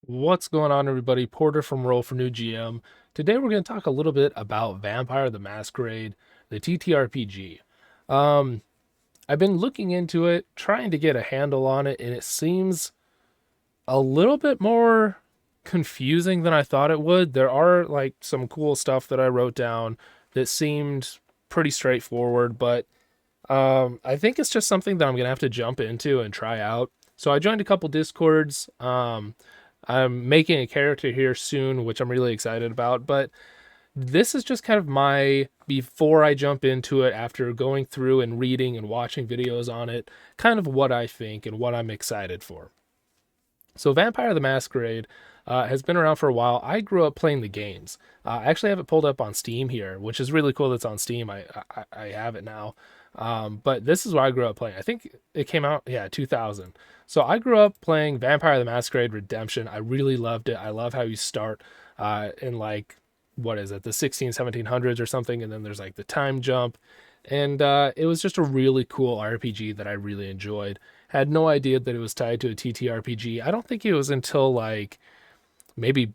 What's going on, everybody? Porter from Roll for New GM. Today we're going to talk a little bit about Vampire the Masquerade, the TTRPG. Um, I've been looking into it, trying to get a handle on it, and it seems a little bit more confusing than I thought it would. There are like some cool stuff that I wrote down that seemed pretty straightforward, but I think it's just something that I'm going to have to jump into and try out. So I joined a couple Discords. I'm making a character here soon, which I'm really excited about. But this is just kind of my, before I jump into it, after going through and reading and watching videos on it, kind of what I think and what I'm excited for. So, Vampire the Masquerade has been around for a while. I grew up playing the games. I actually have it pulled up on Steam here, which is really cool. That's on Steam. I have it now. But this is what I grew up playing. I think it came out, 2000. So I grew up playing Vampire the Masquerade Redemption. I really loved it. I love how you start in like, what is it, the 1700s or something, and then there's like the time jump. And it was just a really cool RPG that I really enjoyed. Had no idea that it was tied to a TTRPG. I don't think it was until like maybe,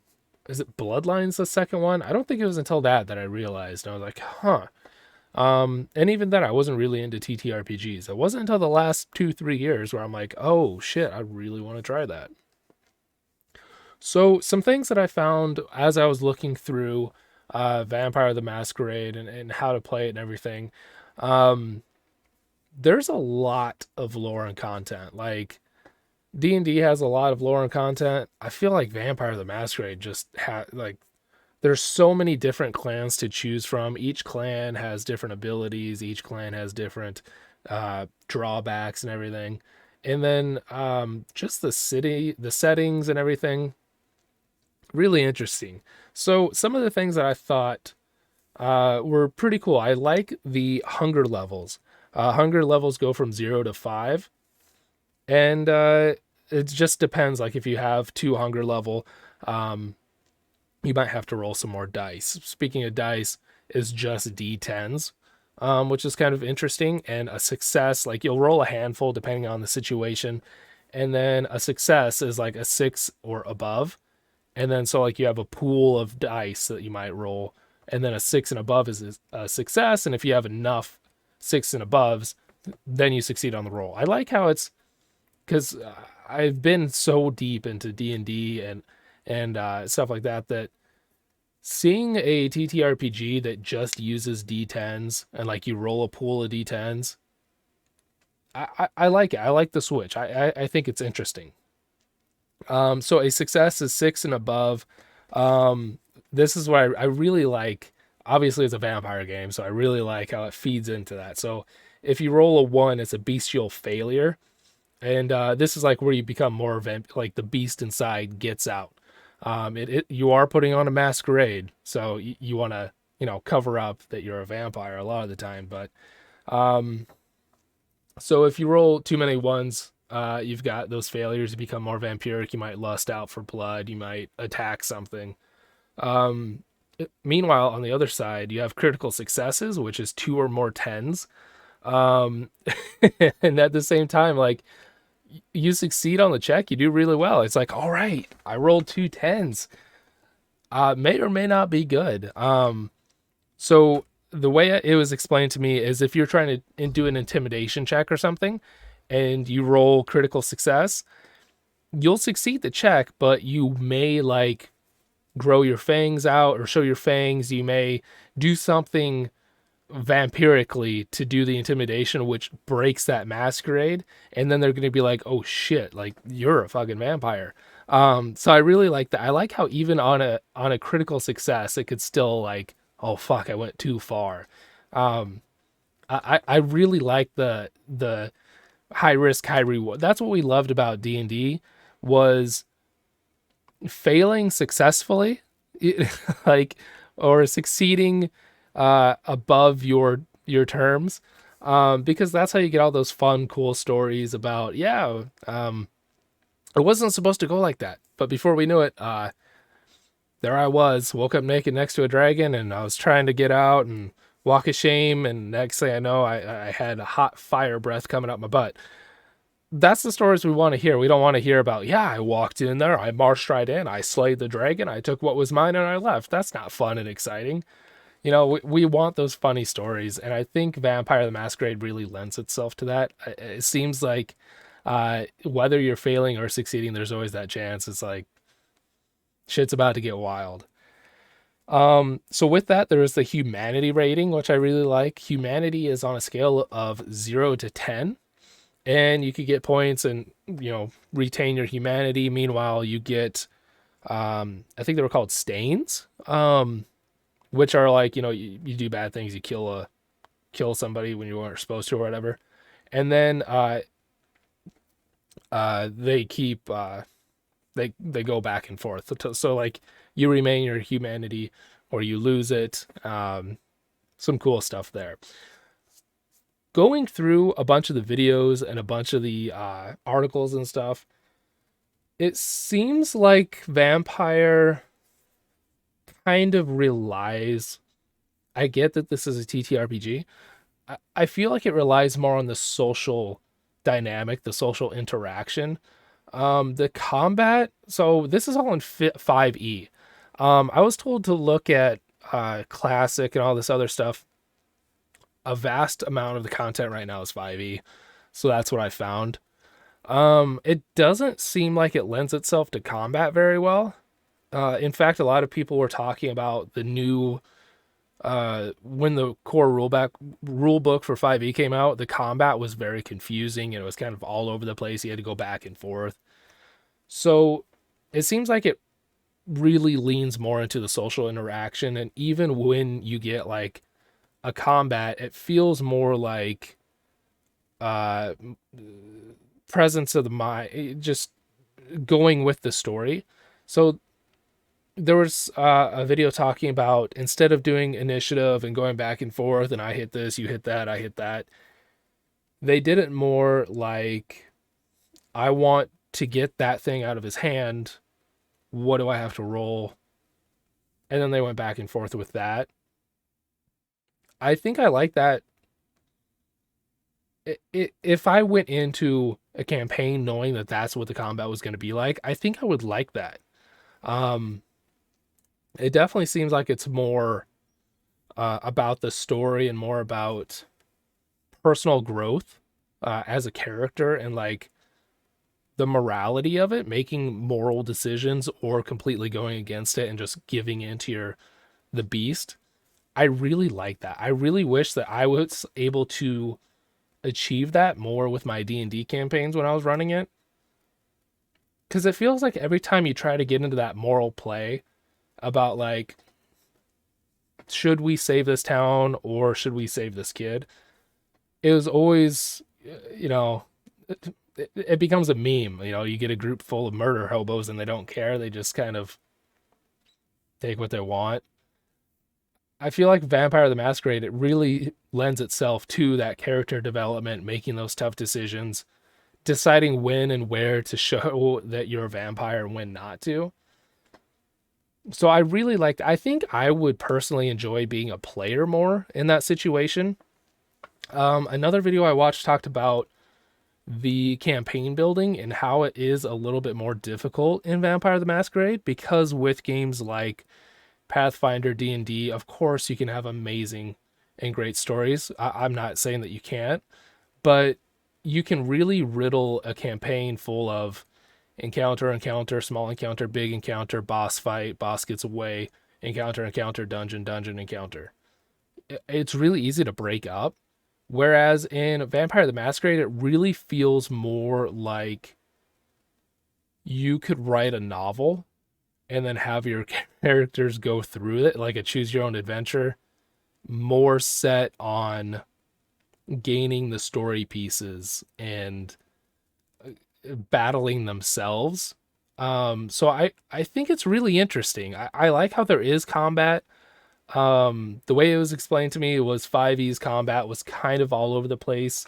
is it Bloodlines, the second one? I don't think it was until that I realized. And I was like, huh. And even then, I wasn't really into TTRPGs. It wasn't until the last 2-3 years where I'm like, oh shit, I really want to try that. So, some things that I found as I was looking through Vampire the Masquerade and how to play it and everything. Um, there's a lot of lore and content. Like, D&D has a lot of lore and content. I feel like Vampire the Masquerade just had, like, there's so many different clans to choose from. Each clan has different abilities. Each clan has different drawbacks and everything. And then just the city, the settings and everything, really interesting. So some of the things that I thought were pretty cool. I like the hunger levels. Hunger levels go from 0 to 5, and it just depends. Like if you have 2 hunger level, um, you might have to roll some more dice. Speaking of dice, is just d10s, which is kind of interesting. And a success, like you'll roll a handful depending on the situation, and then a success is like a 6 or above. And then so like you have a pool of dice that you might roll, and then a 6 and above is a success. And if you have enough 6 and aboves, then you succeed on the roll. I like how it's because I've been so deep into D&D and stuff like that that seeing a TTRPG that just uses D10s and like you roll a pool of D10s, I like it. I like the switch. I think it's interesting. So a success is 6 and above. This is what I really like. Obviously, it's a vampire game, so I really like how it feeds into that. So if you roll a 1, it's a bestial failure. And this is like where you become more like the beast inside gets out. You are putting on a masquerade, so you want to cover up that you're a vampire a lot of the time. But um, so if you roll too many ones, you've got those failures. You become more vampiric. You might lust out for blood. You might attack something. Um, Meanwhile, on the other side, you have critical successes, which is 2 or more 10s. Um, and at the same time, like you succeed on the check, you do really well. It's like, all right, I rolled 2 10s. May or may not be good. So the way it was explained to me is if you're trying to do an intimidation check or something, and you roll critical success, you'll succeed the check, but you may like grow your fangs out or show your fangs. You may do something vampirically to do the intimidation, which breaks that masquerade, and then they're going to be like, oh shit, like you're a fucking vampire. So I really like that. I like how even on a critical success it could still like, oh fuck, I went too far. I really like the high risk high reward. That's what we loved about D&D was failing successfully, like, or succeeding above your terms, because that's how you get all those fun, cool stories about, it wasn't supposed to go like that. But before we knew it, there I was, woke up naked next to a dragon, and I was trying to get out and walk of shame. And next thing I know, I had a hot fire breath coming up my butt. that's the stories we want to hear. We don't want to hear about, yeah, I walked in there, I marched right in, I slayed the dragon, I took what was mine, and I left. That's not fun and exciting. We want those funny stories, and I think Vampire the Masquerade really lends itself to that. It seems like whether you're failing or succeeding, there's always that chance. It's like shit's about to get wild. So with that, there is the humanity rating, which I really like. Humanity is on a scale of 0 to 10, and you could get points and retain your humanity. Meanwhile, you get I think they were called stains, which are like you do bad things, you kill somebody when you weren't supposed to or whatever, and then they keep they go back and forth. So like you remain your humanity or you lose it. Some cool stuff there. Going through a bunch of the videos and a bunch of the articles and stuff, it seems like Vampire kind of relies. I get that this is a TTRPG. I feel like it relies more on the social dynamic, the social interaction. The combat. So this is all in 5e. I was told to look at classic and all this other stuff. A vast amount of the content right now is 5e, so that's what I found. It doesn't seem like it lends itself to combat very well. In fact, a lot of people were talking about the new when the core rule book for 5e came out, the combat was very confusing and it was kind of all over the place. You had to go back and forth. So it seems like it really leans more into the social interaction. And even when you get like a combat, it feels more like uh, presence of the mind, just going with the story. So there was a video talking about instead of doing initiative and going back and forth and I hit this, you hit that, I hit that, they did it more like I want to get that thing out of his hand. What do I have to roll? And then they went back and forth with that. I think I like that. If I went into a campaign knowing that that's what the combat was going to be like, I think I would like that. Um, it definitely seems like it's more about the story and more about personal growth as a character and like the morality of it, making moral decisions or completely going against it and just giving into the beast. I really like that. I really wish that I was able to achieve that more with my D&D campaigns when I was running it. Cuz it feels like every time you try to get into that moral play about like should we save this town or should we save this kid? It was always you know it becomes a meme. You get a group full of murder hobos and they don't care. They just kind of take what they want. I feel like Vampire the Masquerade, it really lends itself to that character development, making those tough decisions, deciding when and where to show that you're a vampire and when not to. So I really liked, I think I would personally enjoy being a player more in that situation. Another video I watched talked about the campaign building and how it is a little bit more difficult in Vampire the Masquerade because with games like Pathfinder, D&D, of course you can have amazing and great stories. I'm not saying that you can't, but you can really riddle a campaign full of encounter, small encounter, big encounter, boss fight, boss gets away, encounter, dungeon, encounter. It's really easy to break up. Whereas in Vampire the Masquerade, it really feels more like you could write a novel and then have your characters go through it, like a choose your own adventure, more set on gaining the story pieces and battling themselves. So I think it's really interesting. I like how there is combat. The way it was explained to me was 5e's combat was kind of all over the place.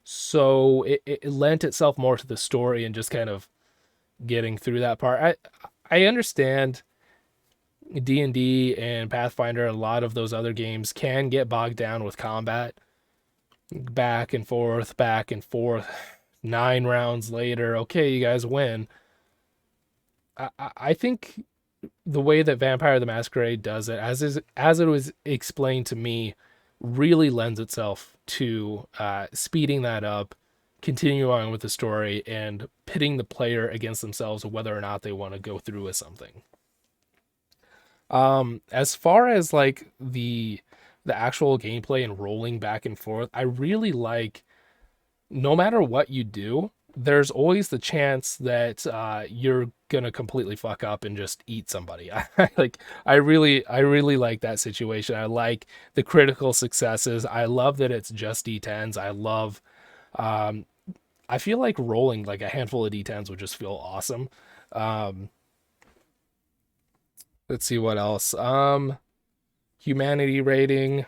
So it lent itself more to the story and just kind of getting through that part. I understand D&D and Pathfinder, a lot of those other games can get bogged down with combat, back and forth, 9 rounds later, okay, you guys win. I think the way that Vampire the Masquerade does it, as it was explained to me, really lends itself to speeding that up, continuing on with the story, and pitting the player against themselves whether or not they want to go through with something. As far as like the actual gameplay and rolling back and forth, I really like no matter what you do, there's always the chance that you're gonna completely fuck up and just eat somebody. I really like that situation. I like the critical successes. I love that it's just D10s. Um, I feel like rolling like a handful of D10s would just feel awesome. Um, let's see what else. Humanity rating,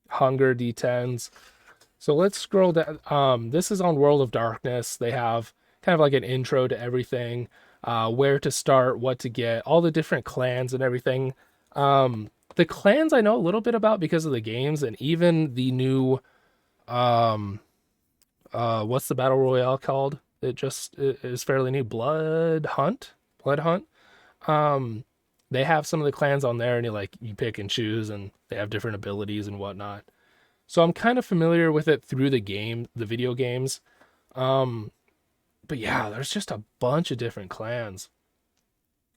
hunger D10s. So let's scroll down. This is on World of Darkness. They have kind of like an intro to everything, where to start, what to get, all the different clans and everything. The clans I know a little bit about because of the games, and even the new, um, what's the battle royale called? It is fairly new. Blood Hunt. Um, they have some of the clans on there, and you pick and choose, and they have different abilities and whatnot. So I'm kind of familiar with it through the video games. Um, but yeah, there's just a bunch of different clans.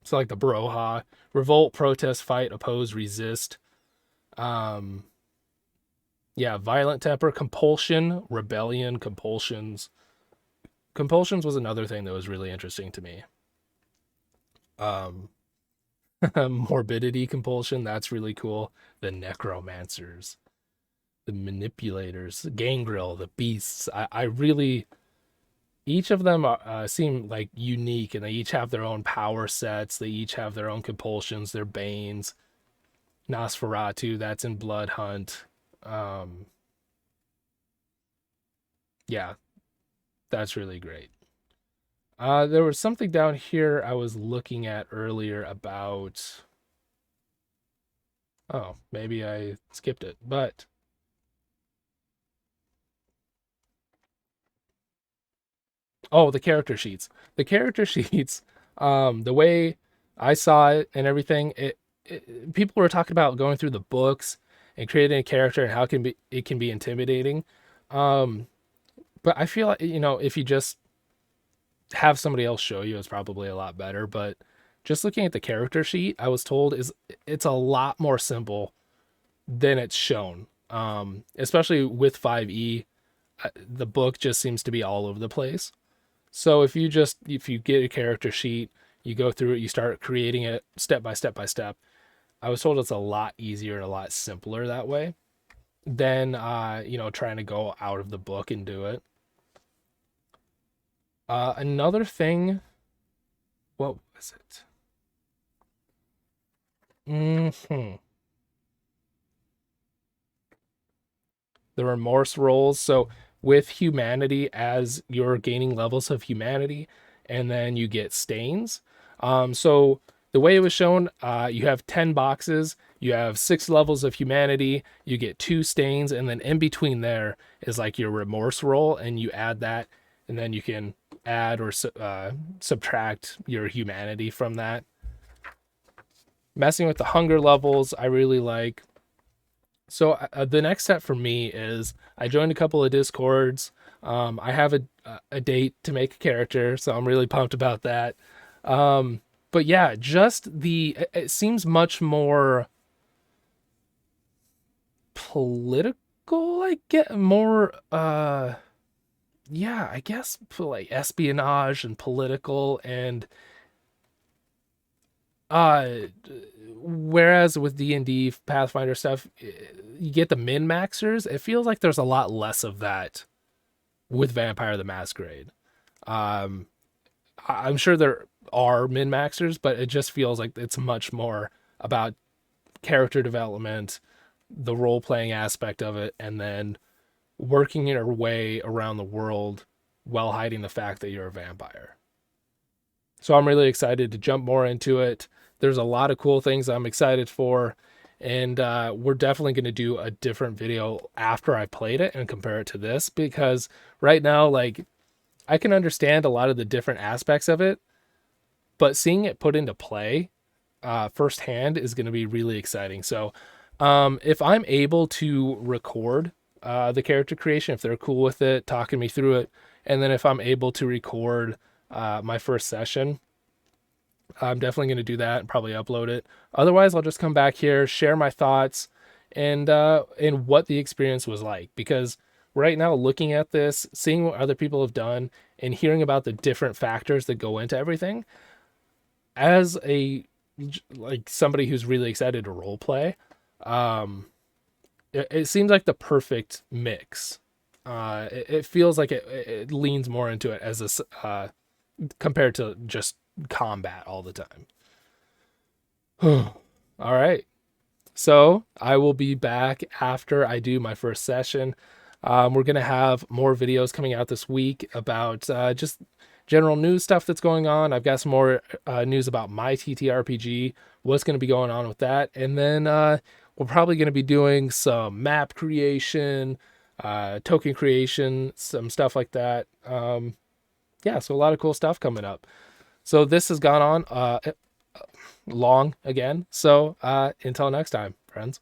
So like the Broha, revolt, protest, fight, oppose, resist. Um, yeah, violent temper, compulsion, rebellion, compulsions. Compulsions was another thing that was really interesting to me. Um, morbidity compulsion, that's really cool. The necromancers, the manipulators, the gangrel, the beasts. I really each of them seem like unique, and they each have their own power sets. They each have their own compulsions, their banes. Nosferatu, that's in Blood Hunt. Um, yeah, that's really great. There was something down here I was looking at earlier about. Oh, maybe I skipped it, but oh, the character sheets. The character sheets, the way I saw it and everything, people were talking about going through the books and creating a character and how it can be intimidating. Um, but I feel like if you just have somebody else show you, it's probably a lot better. But just looking at the character sheet, I was told it's a lot more simple than it's shown. Especially with 5e, the book just seems to be all over the place. So if you get a character sheet, you go through it, you start creating it step by step by step. I was told it's a lot easier and a lot simpler that way than trying to go out of the book and do it. Another thing, what was it? hmm The remorse rolls. So with humanity, as you're gaining levels of humanity, and then you get stains. So the way it was shown, you have 10 boxes, you have 6 levels of humanity, you get 2 stains, and then in between there is like your remorse roll, and you add that, and then you can add or subtract your humanity from that. Messing with the hunger levels, I really like. So the next step for me is I joined a couple of discords. I have a date to make a character, so I'm really pumped about that. But yeah, just it seems much more political. I get more yeah, I guess like espionage and political, and uh whereas with D&D Pathfinder stuff, you get the min maxers. It feels like there's a lot less of that with Vampire the Masquerade. Um, I'm sure there are min maxers, but it just feels like it's much more about character development, the role playing aspect of it, and then working your way around the world while hiding the fact that you're a vampire. So I'm really excited to jump more into it. There's a lot of cool things I'm excited for. And we're definitely going to do a different video after I played it and compare it to this, because right now, like, I can understand a lot of the different aspects of it, but seeing it put into play firsthand is going to be really exciting. So if I'm able to record the character creation, if they're cool with it, talking me through it, and then if I'm able to record my first session, I'm definitely going to do that and probably upload it. Otherwise, I'll just come back here, share my thoughts, and what the experience was like. Because right now, looking at this, seeing what other people have done, and hearing about the different factors that go into everything, as a like somebody who's really excited to role play, um, it seems like the perfect mix. It feels like it leans more into it as a compared to just combat all the time. All right. So I will be back after I do my first session. We're going to have more videos coming out this week about just general news stuff that's going on. I've got some more news about my TTRPG, what's going to be going on with that. And then we're probably going to be doing some map creation, token creation, some stuff like that. Yeah, so a lot of cool stuff coming up. So this has gone on long again. So until next time, friends.